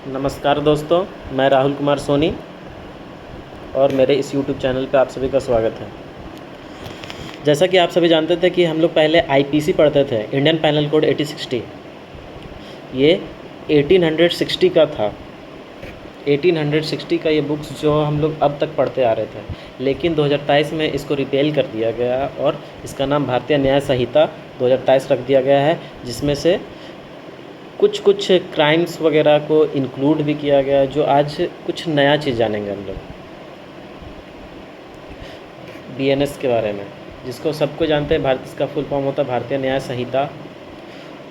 नमस्कार दोस्तों, मैं राहुल कुमार सोनी और मेरे इस यूट्यूब चैनल पे आप सभी का स्वागत है। जैसा कि आप सभी जानते थे कि हम लोग पहले आईपीसी पढ़ते थे, इंडियन पैनल कोड 8060। ये 1860 का था। 1860 का ये बुक्स जो हम लोग अब तक पढ़ते आ रहे थे, लेकिन 2023 में इसको रिपेल कर दिया गया और इसका नाम भारतीय न्याय संहिता 2023 रख दिया गया है, जिसमें से कुछ क्राइम्स वगैरह को इंक्लूड भी किया गया है। जो आज कुछ नया चीज़ जानेंगे हम लोग बीएनएस के बारे में, जिसको सबको जानते हैं। भारत इसका फुल फॉर्म होता है भारतीय न्याय संहिता।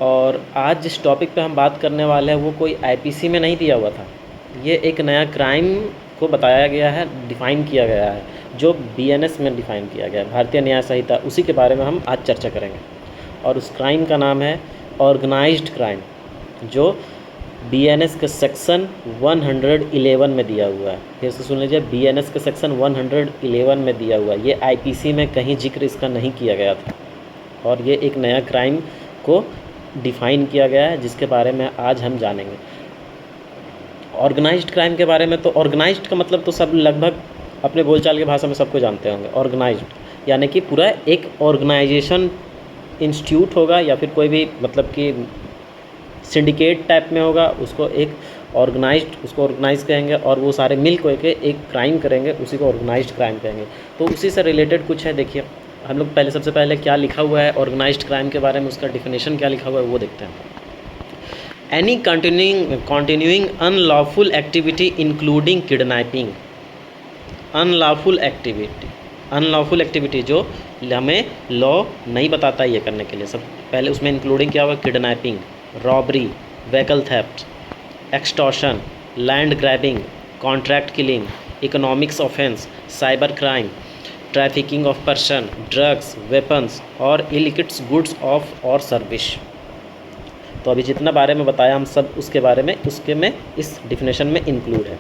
और आज जिस टॉपिक पे हम बात करने वाले हैं वो कोई आईपीसी में नहीं दिया हुआ था। ये एक नया क्राइम को बताया गया है, डिफ़ाइन किया गया है, जो बीएनएस में डिफ़ाइन किया गया है, भारतीय न्याय संहिता। उसी के बारे में हम आज चर्चा करेंगे। और उस क्राइम का नाम है ऑर्गेनाइज्ड क्राइम, जो बीएनएस के सेक्शन 111 में दिया हुआ है। फिर से सुन लीजिए, बीएनएस के सेक्शन 111 में दिया हुआ है। ये आईपीसी में कहीं जिक्र इसका नहीं किया गया था और ये एक नया क्राइम को डिफ़ाइन किया गया है, जिसके बारे में आज हम जानेंगे। ऑर्गेनाइज्ड क्राइम के बारे में, तो ऑर्गेनाइज्ड का मतलब तो सब लगभग अपने बोलचाल की भाषा में सबको जानते होंगे। ऑर्गेनाइज्ड यानी कि पूरा एक ऑर्गेनाइजेशन, इंस्टीट्यूट होगा या फिर कोई भी मतलब कि सिंडिकेट टाइप में होगा, उसको एक ऑर्गेनाइज्ड, उसको ऑर्गेनाइज कहेंगे। और वो सारे मिल के एक क्राइम करेंगे, उसी को ऑर्गेनाइज्ड क्राइम कहेंगे। तो उसी से रिलेटेड कुछ है। देखिए, हम लोग पहले सबसे पहले क्या लिखा हुआ है ऑर्गेनाइज्ड क्राइम के बारे में, उसका डिफिनेशन क्या लिखा हुआ है वो देखते हैं। Any continuing unlawful activity including kidnapping. Unlawful activity जो हमें लॉ नहीं बताता ये करने के लिए। सब पहले उसमें इंक्लूडिंग क्या हुआ? Kidnapping, robbery, vehicle theft, extortion, land grabbing, contract killing, economics offence, cyber crime, trafficking of person, drugs, weapons और इलिसिट गुड्स ऑफ और सर्विस। तो अभी जितना बारे में बताया हम सब उसके बारे में इस डिफिनेशन में इंक्लूड है।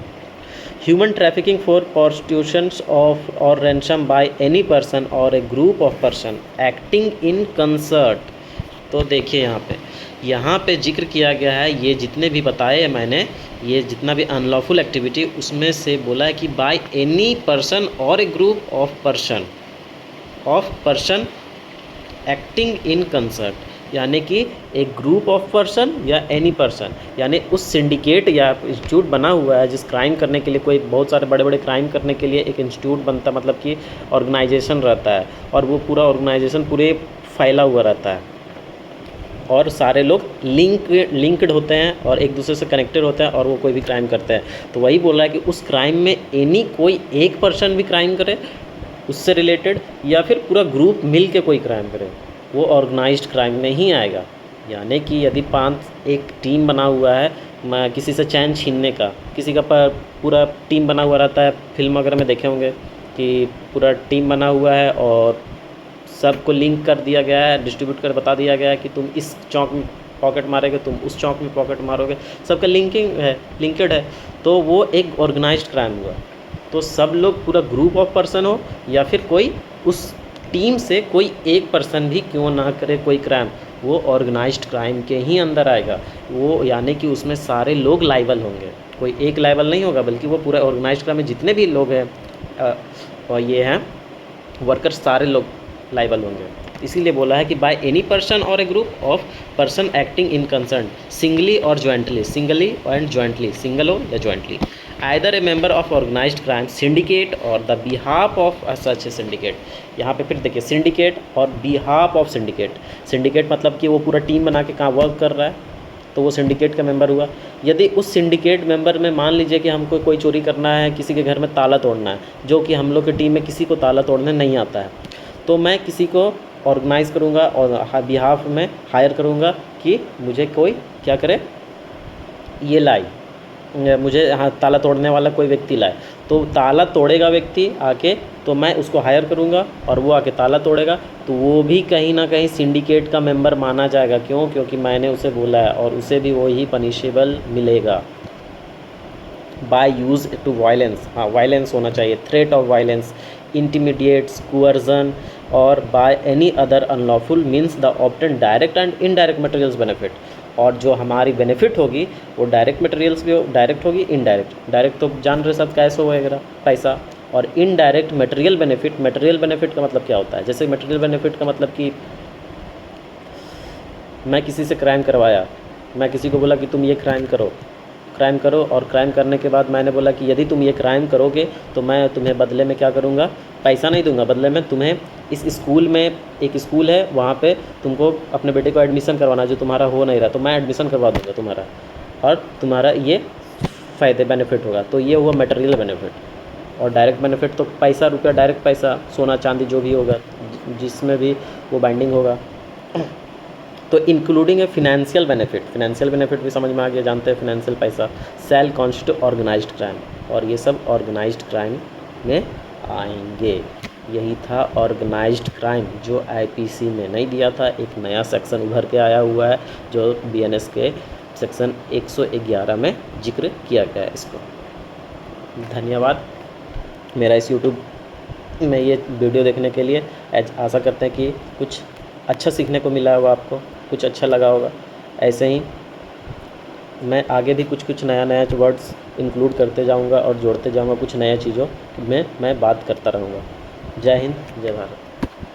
Human trafficking for prostitutions of और रैंसम बाय एनी पर्सन और a group of person acting in concert. तो देखिए यहाँ पे जिक्र किया गया है, ये जितने भी बताए हैं मैंने, ये जितना भी अनलॉफुल एक्टिविटी, उसमें से बोला है कि बाय एनी पर्सन और a group of person acting in concert, यानी कि एक ग्रुप ऑफ पर्सन या एनी पर्सन, यानी उस सिंडिकेट या इंस्टीट्यूट बना हुआ है जिस क्राइम करने के लिए, कोई बहुत सारे बड़े बड़े क्राइम करने के लिए एक इंस्टीट्यूट बनता है, मतलब कि ऑर्गेनाइजेशन रहता है। और वो पूरा ऑर्गेनाइजेशन पूरे फैला हुआ रहता है और सारे लोग लिंक्ड होते हैं और एक दूसरे से कनेक्टेड होते हैं और वो कोई भी क्राइम करते हैं। तो वही बोल रहा है कि उस क्राइम में कोई एक पर्सन भी क्राइम करे उससे रिलेटेड, या फिर पूरा ग्रुप मिल के कोई क्राइम करे, वो ऑर्गेनाइज्ड क्राइम में ही आएगा। यानी कि यदि एक टीम बना हुआ है किसी से चैन छीनने का, किसी का पूरा टीम बना हुआ रहता है। फिल्म वगैरह में देखे होंगे कि पूरा टीम बना हुआ है और सबको लिंक कर दिया गया है, डिस्ट्रीब्यूट कर बता दिया गया है कि तुम इस चौक में पॉकेट मारोगे, तुम उस चौक में पॉकेट मारोगे, सबका लिंकेड है। तो वो एक ऑर्गेनाइज्ड क्राइम हुआ। तो सब लोग, पूरा ग्रुप ऑफ पर्सन हो या फिर कोई उस टीम से कोई एक पर्सन भी क्यों ना करे कोई क्राइम, वो ऑर्गेनाइज्ड क्राइम के ही अंदर आएगा। वो यानी कि उसमें सारे लोग लायबल होंगे, कोई एक लायबल नहीं होगा, बल्कि वो पूरा ऑर्गेनाइज्ड क्राइम में जितने भी लोग हैं और ये हैं वर्कर्स, सारे लोग लायबल होंगे। इसीलिए बोला है कि बाय एनी पर्सन और a group of person acting in concern singly और jointly, singly and jointly, single हो या jointly, either a member of organised crime syndicate और the behalf of such a syndicate. यहाँ पे फिर देखिए, सिंडिकेट और बिहाफ ऑफ सिंडिकेट। सिंडिकेट मतलब कि वो पूरा टीम बना के कहाँ वर्क कर रहा है, तो वो सिंडिकेट का मेंबर हुआ। यदि उस सिंडिकेट मेंबर में मान लीजिए कि हमको कोई चोरी करना है, किसी के घर में ताला तोड़ना है, जो कि हम लोग की टीम में किसी को ताला तोड़ने नहीं आता है, तो मैं किसी को ऑर्गेनाइज़ करूँगा और बिहाफ में हायर करूँगा कि मुझे कोई क्या करे, ये लाए, मुझे ताला तोड़ने वाला कोई व्यक्ति लाए। तो ताला तोड़ेगा व्यक्ति आके, तो मैं उसको हायर करूँगा और वो आके ताला तोड़ेगा, तो वो भी कहीं ना कहीं सिंडिकेट का मेंबर माना जाएगा। क्यों? क्योंकि मैंने उसे बोला है और उसे भी वही पनिशेबल मिलेगा। बाय यूज़ टू वायलेंस, हाँ वायलेंस होना चाहिए, थ्रेट ऑफ वायलेंस, इंटिमिडिएट्स, coercion और by any other unlawful means the obtain direct and indirect materials benefit। और जो हमारी बेनिफिट होगी वो डायरेक्ट मटेरियल्स भी डायरेक्ट होगी, इनडायरेक्ट। डायरेक्ट तो जान रहे सब कैश वगैरह पैसा, और indirect material benefit. Material benefit का मतलब क्या होता है? जैसे मटेरियल बेनिफिट का मतलब कि मैं किसी से क्राइम करवाया, मैं किसी को बोला कि तुम ये क्राइम करो, और क्राइम करने के बाद मैंने बोला कि यदि तुम ये क्राइम करोगे तो मैं तुम्हें बदले में क्या करूँगा, पैसा नहीं दूंगा, बदले में तुम्हें इस स्कूल में, एक स्कूल है वहाँ पे तुमको अपने बेटे को एडमिशन करवाना जो तुम्हारा हो नहीं रहा, तो मैं एडमिशन करवा दूंगा तुम्हारा, और तुम्हारा ये फ़ायदे बेनिफिट होगा। तो ये हुआ मटेरियल बेनिफिट। और डायरेक्ट बेनिफिट तो पैसा, रुपया, डायरेक्ट पैसा, सोना चांदी जो भी होगा जिसमें भी वो बाइंडिंग होगा। तो इंक्लूडिंग है फिनेंशियल बेनिफिट। फिनेंशियल बेनिफिट भी समझ में आ गया, जानते हैं फिनेंशियल पैसा। सेल कॉन्स्टिट्यूट ऑर्गेनाइज्ड क्राइम, और ये सब ऑर्गेनाइज्ड क्राइम में आएंगे। यही था ऑर्गेनाइज्ड क्राइम जो आईपीसी में नहीं दिया था। एक नया सेक्शन उभर के आया हुआ है जो बीएनएस के सेक्शन 111 में जिक्र किया गया है इसको। धन्यवाद मेरा इस यूट्यूब में ये वीडियो देखने के लिए। आशा करते हैं कि कुछ अच्छा सीखने को मिला होगा, आपको कुछ अच्छा लगा होगा। ऐसे ही मैं आगे भी कुछ नया वर्ड्स इंक्लूड करते जाऊंगा और जोड़ते जाऊंगा, कुछ नया चीज़ों में मैं बात करता रहूँगा। जय हिंद, जय भारत।